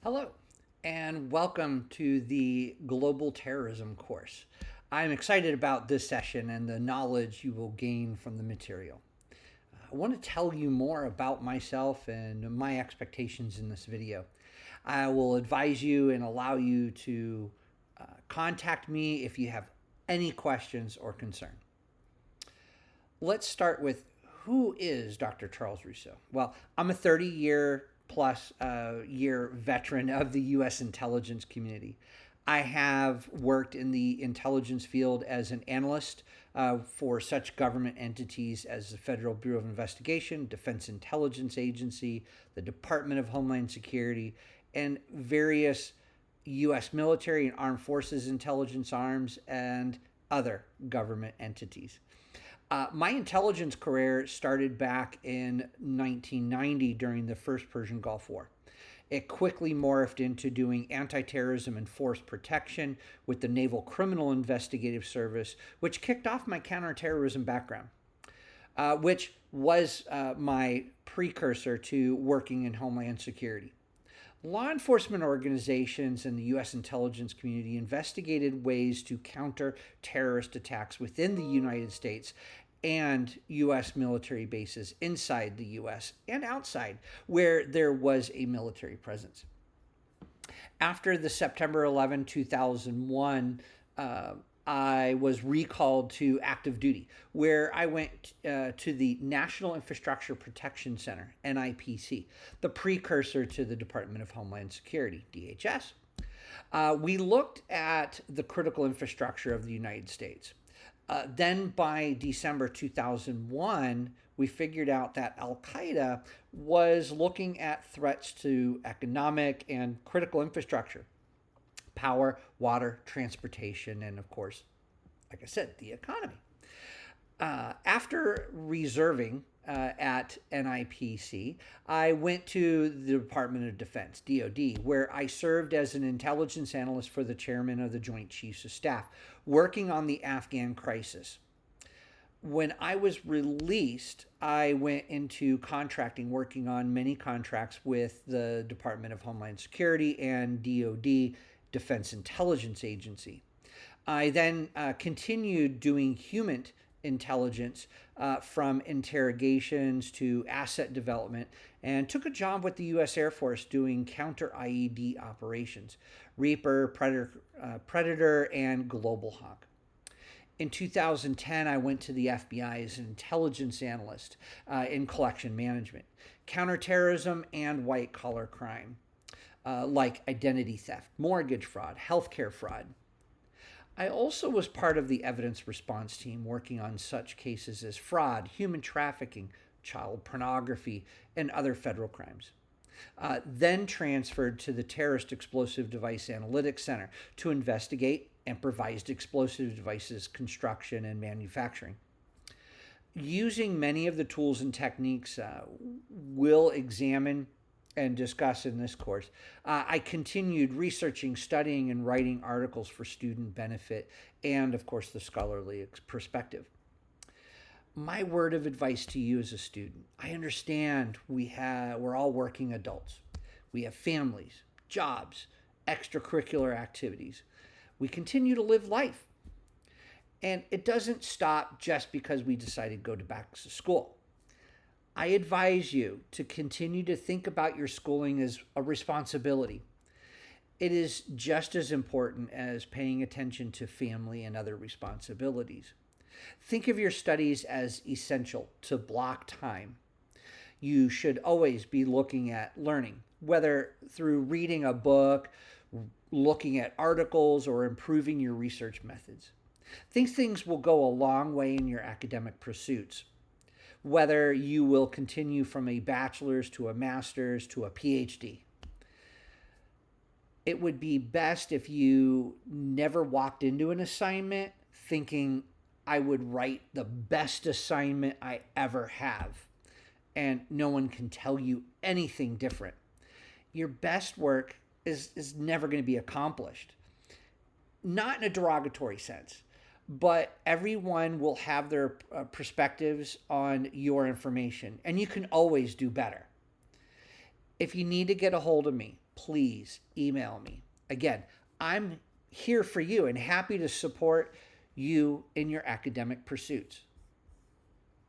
Hello, and welcome to the Global Terrorism course. I'm excited about this session and the knowledge you will gain from the material. I want to tell you more about myself and my expectations in this video. I will advise you and allow you to contact me if you have any questions or concern. Let's start with who is Dr. Charles Russo? Well, I'm a 30-year plus year veteran of the U.S. intelligence community. I have worked in the intelligence field as an analyst for such government entities as the Federal Bureau of Investigation, Defense Intelligence Agency, the Department of Homeland Security, and various U.S. military and armed forces intelligence arms and other government entities. My intelligence career started back in 1990 during the first Persian Gulf War. It quickly morphed into doing anti terrorism and force protection with the Naval Criminal Investigative Service, which kicked off my counterterrorism background, which was my precursor to working in Homeland Security. Law enforcement organizations and the U.S. intelligence community investigated ways to counter terrorist attacks within the United States and U.S. military bases inside the U.S. and outside where there was a military presence. After the September 2001, I was recalled to active duty, where I went to the National Infrastructure Protection Center, NIPC, the precursor to the Department of Homeland Security, DHS. We looked at the critical infrastructure of the United States. Then by December 2001, we figured out that Al Qaeda was looking at threats to economic and critical infrastructure: power, water, transportation, and of course, like I said, the economy. After reserving at NIPC, I went to the Department of Defense, DoD, where I served as an intelligence analyst for the chairman of the Joint Chiefs of Staff, working on the Afghan crisis. When I was released, I went into contracting, working on many contracts with the Department of Homeland Security and DoD, Defense Intelligence Agency. I then continued doing human intelligence from interrogations to asset development, and took a job with the U.S. Air Force doing counter IED operations: Reaper, Predator, and Global Hawk. In 2010, I went to the FBI as an intelligence analyst in collection management, counterterrorism, and white collar crime, like identity theft, mortgage fraud, healthcare fraud. I also was part of the evidence response team working on such cases as fraud, human trafficking, child pornography, and other federal crimes. Then transferred to the Terrorist Explosive Device Analytics Center to investigate improvised explosive devices construction and manufacturing. Using many of the tools and techniques we'll examine and discuss in this course, I continued researching, studying, and writing articles for student benefit and, of course, the scholarly perspective. My word of advice to you as a student: I understand we're all working adults. We have families, jobs, extracurricular activities. We continue to live life. And it doesn't stop just because we decided to go back to school. I advise you to continue to think about your schooling as a responsibility. It is just as important as paying attention to family and other responsibilities. Think of your studies as essential to block time. You should always be looking at learning, whether through reading a book, looking at articles, or improving your research methods. These things will go a long way in your academic pursuits, whether you will continue from a bachelor's to a master's to a PhD. It would be best if you never walked into an assignment thinking, I would write the best assignment I ever have, and no one can tell you anything different. Your best work is never going to be accomplished. Not in a derogatory sense, but everyone will have their perspectives on your information, and you can always do better. If you need to get a hold of me, please email me. Again, I'm here for you and happy to support you in your academic pursuits.